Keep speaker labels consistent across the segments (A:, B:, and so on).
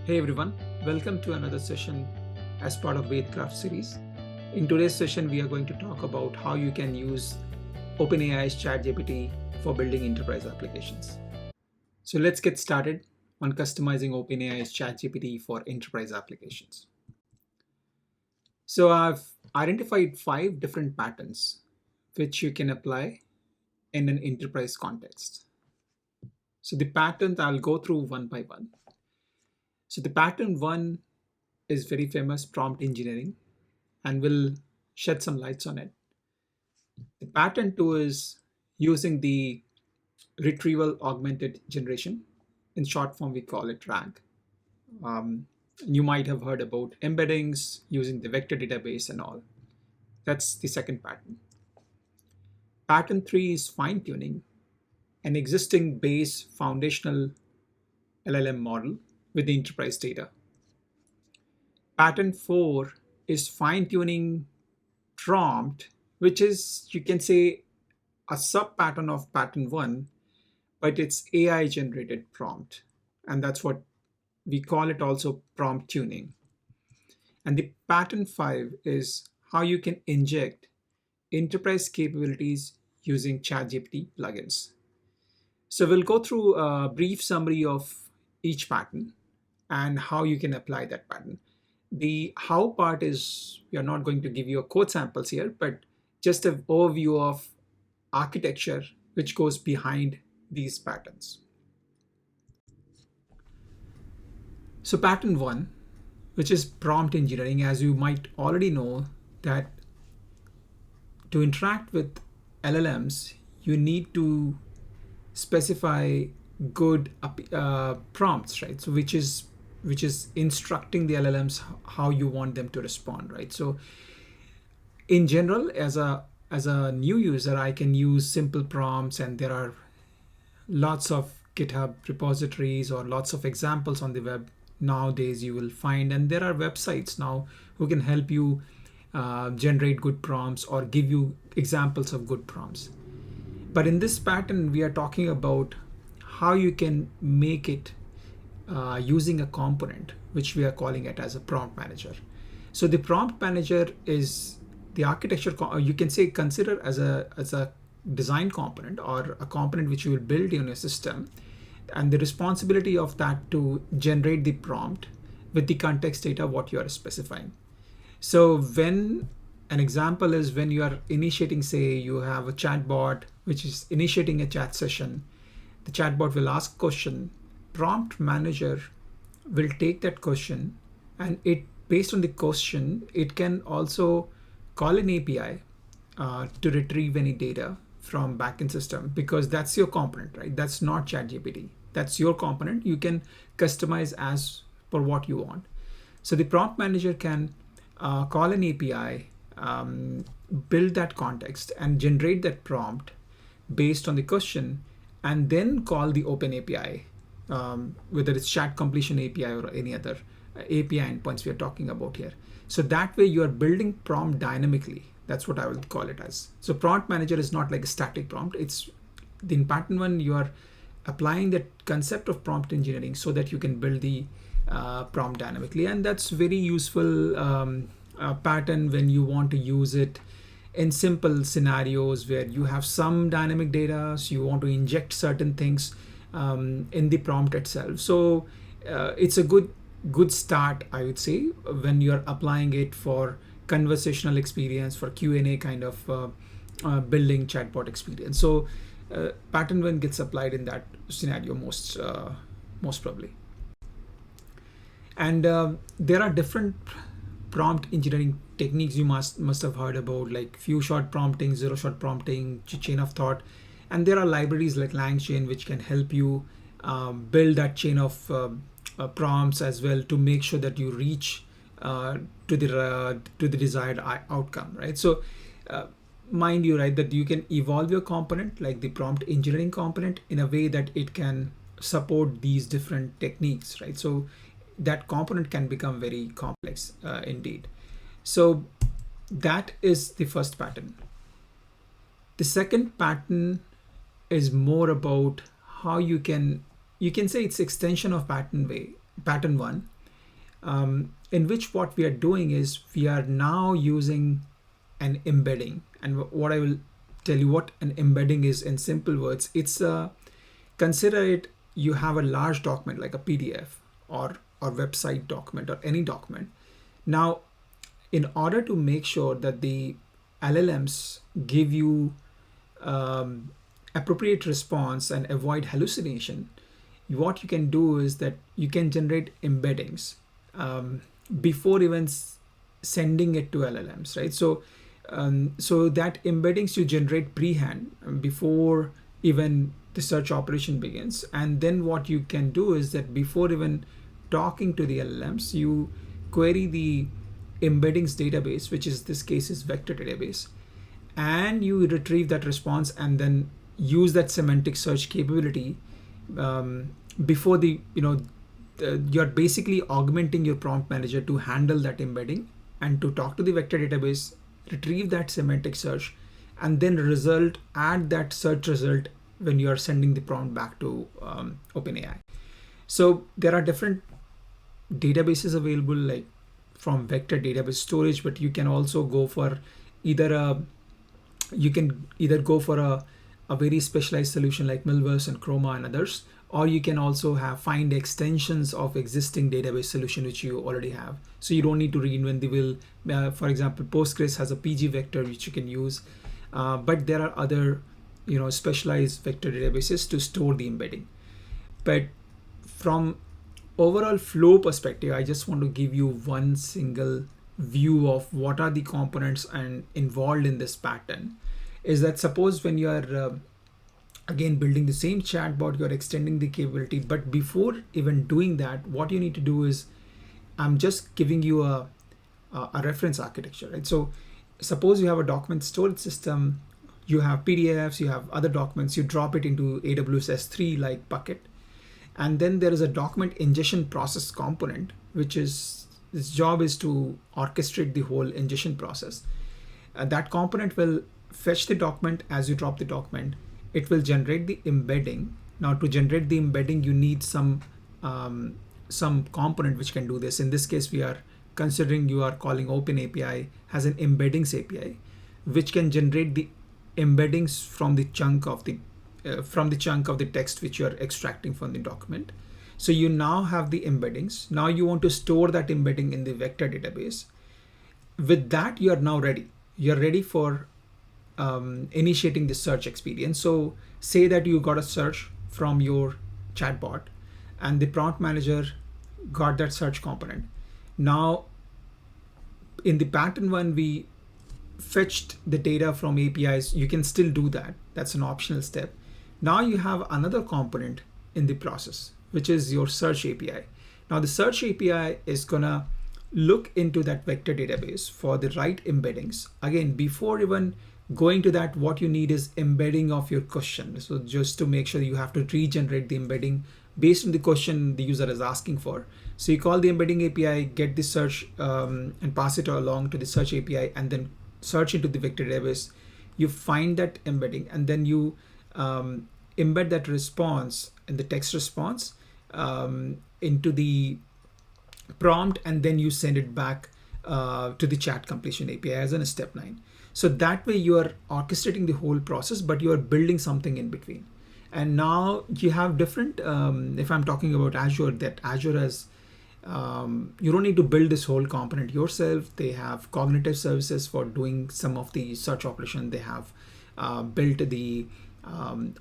A: Hey everyone, welcome to another session as part of Vedcraft series. In today's session, we are going to talk about how you can use OpenAI's ChatGPT for building enterprise applications. So let's get started on customizing OpenAI's ChatGPT for enterprise applications. So I've identified 5 different patterns which you can apply in an enterprise context. So the patterns I'll go through one by one. So the pattern 1 is very famous, prompt engineering, and we'll shed some lights on it. The pattern 2 is using the retrieval augmented generation. In short form, we call it RAG. You might have heard about embeddings using the vector database and all. That's the second pattern. Pattern 3 is fine tuning an existing base foundational LLM model with the enterprise data. Pattern 4 is fine tuning prompt, which is, you can say, a sub pattern of pattern 1, but it's AI generated prompt. And that's what we call it, also prompt tuning. And the pattern 5 is how you can inject enterprise capabilities using ChatGPT plugins. So we'll go through a brief summary of each pattern and how you can apply that pattern. The how part is, we are not going to give you a code samples here, but just an overview of architecture which goes behind these patterns. So pattern 1, which is prompt engineering, as you might already know, that to interact with LLMs, you need to specify good prompts, right? So which is instructing the LLMs how you want them to respond, right? So in general, as a new user, I can use simple prompts, and there are lots of GitHub repositories or lots of examples on the web nowadays you will find, and there are websites now who can help you generate good prompts or give you examples of good prompts. But in this pattern, we are talking about how you can make it using a component, which we are calling it as a prompt manager. So the prompt manager is the architecture, you can say, consider as a design component or a component which you will build in a system, and the responsibility of that to generate the prompt with the context data what you are specifying. So when an example is when you are initiating, say you have a chatbot which is initiating a chat session, the chatbot will ask a question, prompt manager will take that question, and it, based on the question, it can also call an API to retrieve any data from backend system, because that's your component, right? That's not ChatGPT. That's your component. You can customize as per what you want. So the prompt manager can call an API, build that context, and generate that prompt based on the question, and then call the open API, whether it's chat completion API or any other API endpoints we are talking about here. So that way you are building prompt dynamically. That's what I would call it as. So prompt manager is not like a static prompt. It's in pattern 1, you are applying the concept of prompt engineering so that you can build the prompt dynamically. And that's very useful pattern when you want to use it in simple scenarios where you have some dynamic data, so you want to inject certain things in the prompt itself. So it's a good start, I would say, when you're applying it for conversational experience, for Q&A kind of building chatbot experience. So pattern 1 gets applied in that scenario most probably. And there are different prompt engineering techniques you must have heard about, like few shot prompting, zero shot prompting, chain of thought, and there are libraries like LangChain which can help you build that chain of prompts as well to make sure that you reach to the desired outcome, right? So mind you, right, that you can evolve your component, like the prompt engineering component, in a way that it can support these different techniques, right? So that component can become very complex indeed. So that is the first pattern. The second pattern is more about how you can say it's extension of pattern 1, in which what we are doing is we are now using an embedding. And what I will tell you what an embedding is in simple words. It's consider it, you have a large document like a PDF or website document or any document. Now, in order to make sure that the LLMs give you appropriate response and avoid hallucination, what you can do is that you can generate embeddings before even sending it to LLMs, right? So that embeddings you generate pre-hand before even the search operation begins. And then what you can do is that before even talking to the LLMs, you query the embeddings database, which is this case is vector database, and you retrieve that response and then use that semantic search capability before you're basically augmenting your prompt manager to handle that embedding and to talk to the vector database, retrieve that semantic search, and then add that search result when you are sending the prompt back to OpenAI. So there are different databases available, like from vector database storage, but you can also go for either go for a very specialized solution like Milverse and Chroma and others, or you can also find extensions of existing database solution which you already have. So you don't need to reinvent the wheel. For example, Postgres has a PG vector which you can use, but there are other specialized vector databases to store the embedding. But from overall flow perspective, I just want to give you one single view of what are the components and involved in this pattern. Is that suppose when you are again building the same chatbot, you're extending the capability, but before even doing that, what you need to do is, I'm just giving you a reference architecture, right? So suppose you have a document storage system, you have PDFs, you have other documents, you drop it into AWS S3 like bucket, and then there is a document ingestion process component, which is, its job is to orchestrate the whole ingestion process. That component will fetch the document as you drop the document. It will generate the embedding. Now to generate the embedding, you need some component which can do this. In this case, we are considering you are calling OpenAPI has an embeddings API, which can generate the embeddings from the chunk of the text which you are extracting from the document. So you now have the embeddings. Now you want to store that embedding in the vector database. With that, you are now ready. You're ready for initiating the search experience. So say that you got a search from your chatbot and the prompt manager got that search component. Now in the pattern one, we fetched the data from APIs. You can still do that. That's an optional step. Now you have another component in the process, which is your search API. Now the search API is gonna look into that vector database for the right embeddings. Again, before even going to that, what you need is embedding of your question. So just to make sure you have to regenerate the embedding based on the question the user is asking for. So you call the embedding API, get the search and pass it along to the search API, and then search into the vector database. You find that embedding, and then you embed that response in the text response into the prompt, and then you send it back to the chat completion API as in a step 9. So that way you are orchestrating the whole process, but you are building something in between. And now you have different, if I'm talking about Azure, that Azure has, you don't need to build this whole component yourself. They have cognitive services for doing some of the search operation. They have built the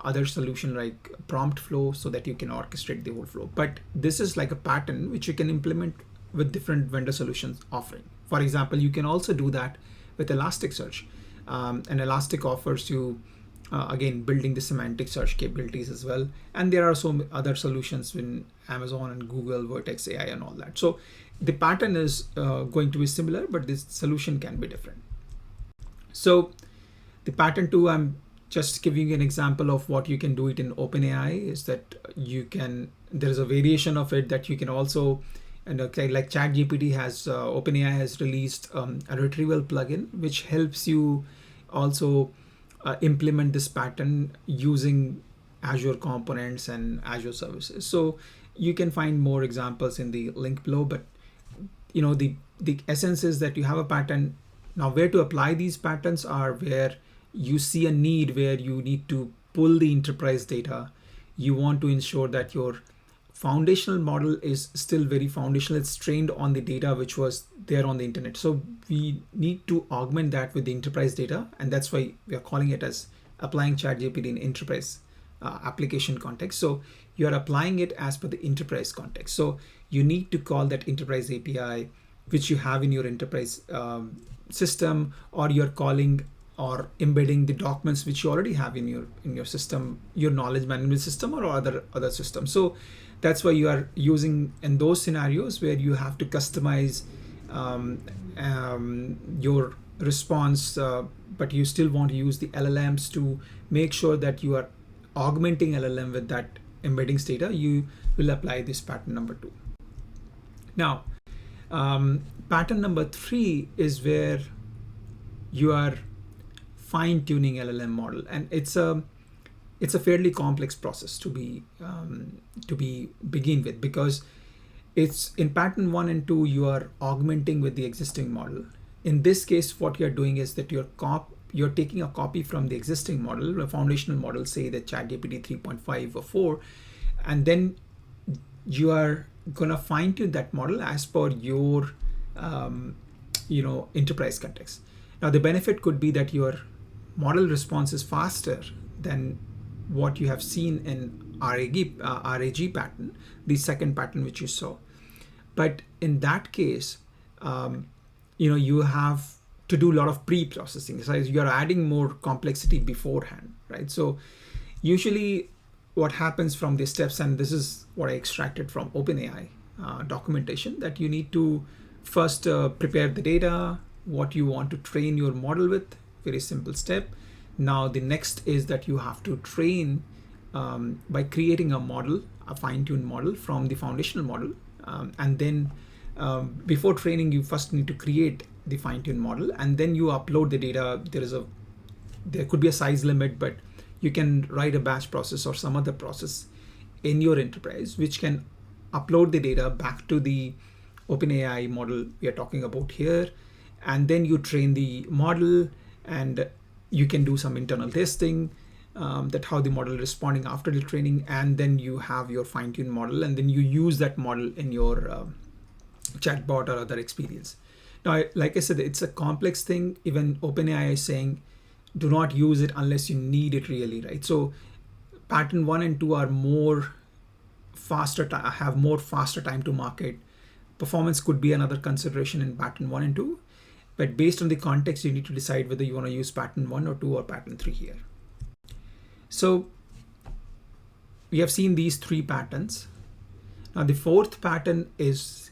A: other solution like prompt flow so that you can orchestrate the whole flow. But this is like a pattern which you can implement with different vendor solutions offering. For example, you can also do that with Elasticsearch. And Elastic offers you, again, building the semantic search capabilities as well. And there are some other solutions in Amazon and Google, Vertex AI and all that. So the pattern is going to be similar, but this solution can be different. So the pattern 2, I'm just giving you an example of what you can do it in OpenAI, is that you can, there's a variation of it that you can also, and okay, like ChatGPT has, OpenAI has released a retrieval plugin, which helps you also implement this pattern using Azure components and Azure services. So you can find more examples in the link below, but the essence is that you have a pattern. Now, where to apply these patterns are where you see a need where you need to pull the enterprise data. You want to ensure that your foundational model is still very foundational. It's trained on the data which was there on the internet. So we need to augment that with the enterprise data. And that's why we are calling it as applying ChatGPT in enterprise application context. So you are applying it as per the enterprise context. So you need to call that enterprise API, which you have in your enterprise system, or you're calling or embedding the documents which you already have in your system, your knowledge management system or other systems. So that's why you are using in those scenarios where you have to customize your response, but you still want to use the LLMs to make sure that you are augmenting LLM with that embeddings data. You will apply this pattern number 2. Now, pattern number 3 is where you are fine-tuning LLM model, and it's a fairly complex process to begin with, because it's in pattern 1 and 2 you are augmenting with the existing model. In this case, what you're doing is that you're taking a copy from the existing model, a foundational model, say the ChatGPT 3.5 or 4, and then you are gonna fine-tune that model as per your enterprise context. Now, the benefit could be that your model response is faster than what you have seen in RAG pattern, the second pattern which you saw. But in that case, you have to do a lot of pre-processing. So you're adding more complexity beforehand, right? So usually what happens from the steps, and this is what I extracted from OpenAI documentation, that you need to first prepare the data, what you want to train your model with, very simple step. Now the next is that you have to train by creating a model, a fine-tuned model from the foundational model, and then before training you first need to create the fine-tuned model, and then you upload the data. There could be a size limit, but you can write a batch process or some other process in your enterprise which can upload the data back to the OpenAI model we are talking about here, and then you train the model, and you can do some internal testing that how the model is responding after the training, and then you have your fine-tuned model, and then you use that model in your chatbot or other experience. Now, like I said, it's a complex thing. Even OpenAI is saying do not use it unless you need it really, right? So pattern 1 and 2 are have more faster time to market. Performance could be another consideration in pattern 1 and 2, but based on the context, you need to decide whether you want to use pattern 1 or 2 or pattern 3 here. So we have seen these 3 patterns. Now the 4th pattern is,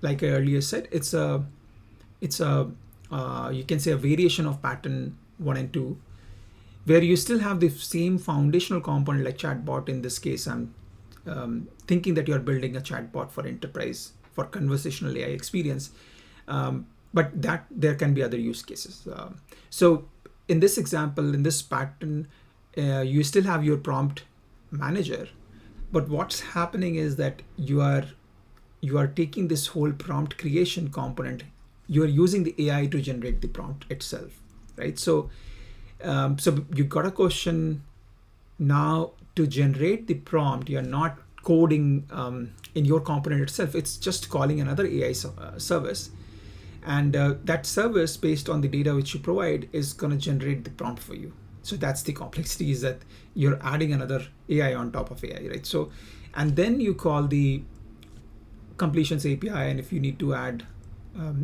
A: like I earlier said, it's a you can say a variation of pattern 1 and 2, where you still have the same foundational component like chatbot. In this case, I'm thinking that you're building a chatbot for enterprise for conversational AI experience, but that there can be other use cases. So in this example, in this pattern, you still have your prompt manager, but what's happening is that you are taking this whole prompt creation component. You are using the AI to generate the prompt itself, right? So you got a question now. To generate the prompt, you're not coding in your component itself. It's just calling another AI service, and that service, based on the data which you provide, is going to generate the prompt for you. So that's the complexity, is that you're adding another AI on top of AI, right? So, and then you call the completions API, and if you need to add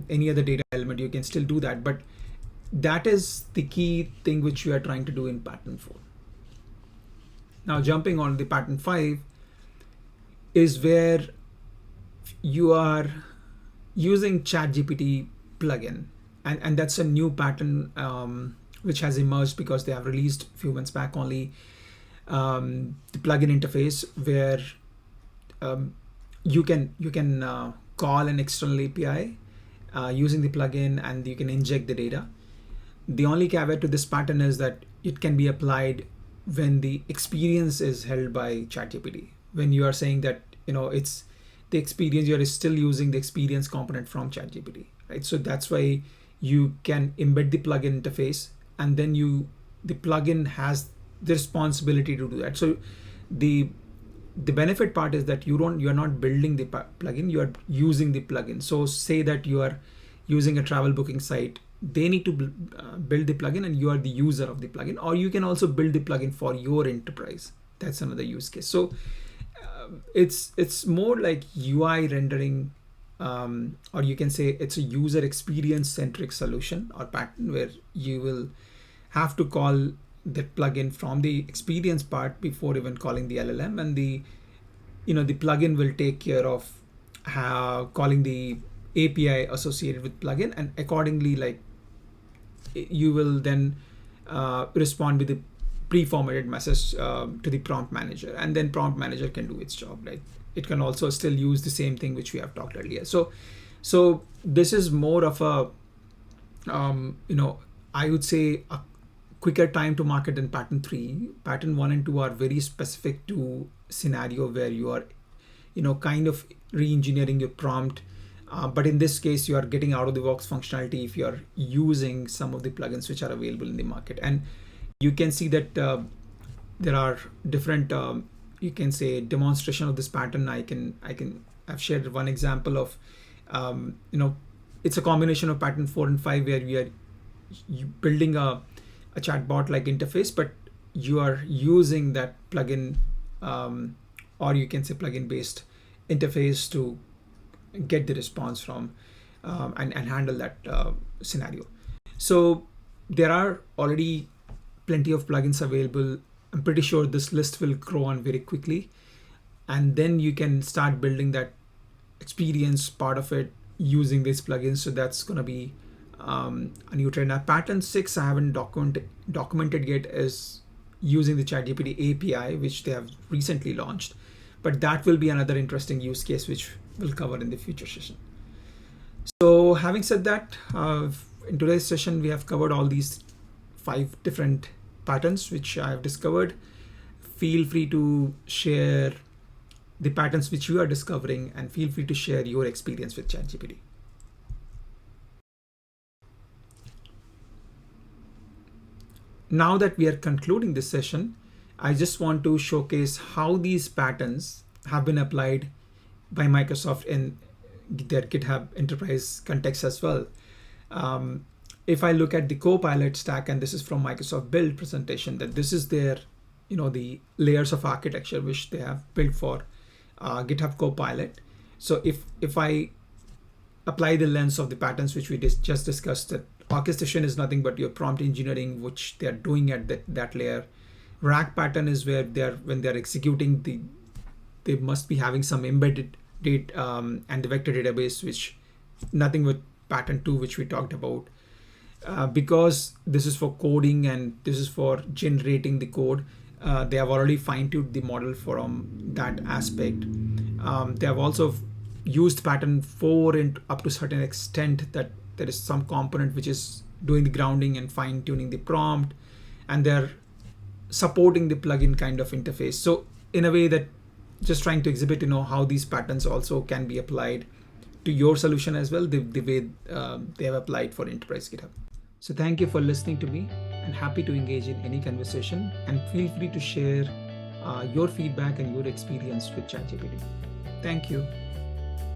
A: any other data element, you can still do that. But that is the key thing which you are trying to do in pattern 4. Now jumping on the pattern 5 is where you are using ChatGPT plugin, and that's a new pattern which has emerged because they have released a few months back only the plugin interface, where you can call an external API using the plugin, and you can inject the data. The only caveat to this pattern is that it can be applied when the experience is held by ChatGPT. When you are saying that it's the experience, you're still using the experience component from ChatGPT, right? So that's why you can embed the plugin interface, and then the plugin has the responsibility to do that. So the benefit part is that you're not building the plugin, you are using the plugin. So say that you are using a travel booking site, they need to build the plugin and you are the user of the plugin, or you can also build the plugin for your enterprise. That's another use case. So it's more like UI rendering, or you can say it's a user experience centric solution or pattern where you will have to call that plugin from the experience part before even calling the LLM, and the plugin will take care of calling the API associated with plugin, and accordingly, like, you will then respond with the pre-formatted message to the prompt manager, and then prompt manager can do its job, right? It can also still use the same thing which we have talked earlier. So this is more of a I would say a quicker time to market than pattern 3. Pattern 1 and 2 are very specific to scenario where you are kind of re-engineering your prompt, but in this case you are getting out of the box functionality if you are using some of the plugins which are available in the market. And you can see that there are different you can say demonstration of this pattern. I've shared one example of it's a combination of pattern 4 and 5 where we are building a chatbot like interface, but you are using that plugin or you can say plugin based interface to get the response from and handle that scenario. So there are already plenty of plugins available. I'm pretty sure this list will grow on very quickly, and then you can start building that experience part of it using these plugins. So that's going to be a new trend. Now pattern 6 I haven't documented yet is using the ChatGPT API, which they have recently launched, but that will be another interesting use case which we'll cover in the future session. So having said that, in today's session we have covered all these 5 different patterns which I have discovered. Feel free to share the patterns which you are discovering, and feel free to share your experience with ChatGPT. Now that we are concluding this session, I just want to showcase how these patterns have been applied by Microsoft in their GitHub Enterprise context as well. If I look at the Copilot stack, and this is from Microsoft Build presentation, that this is their, the layers of architecture which they have built for GitHub Copilot. So if I apply the lens of the patterns which we just discussed, that orchestration is nothing but your prompt engineering, which they're doing at that layer. RAG pattern is where when they're executing, they must be having some embedded data and the vector database, which nothing with pattern 2, which we talked about. Because this is for coding and this is for generating the code, they have already fine-tuned the model from that aspect. They have also used pattern 4 up to a certain extent, that there is some component which is doing the grounding and fine-tuning the prompt, and they're supporting the plugin kind of interface. So in a way that just trying to exhibit how these patterns also can be applied to your solution as well, the way they have applied for Enterprise GitHub. So thank you for listening to me, and happy to engage in any conversation, and feel free to share your feedback and your experience with ChatGPT. Thank you.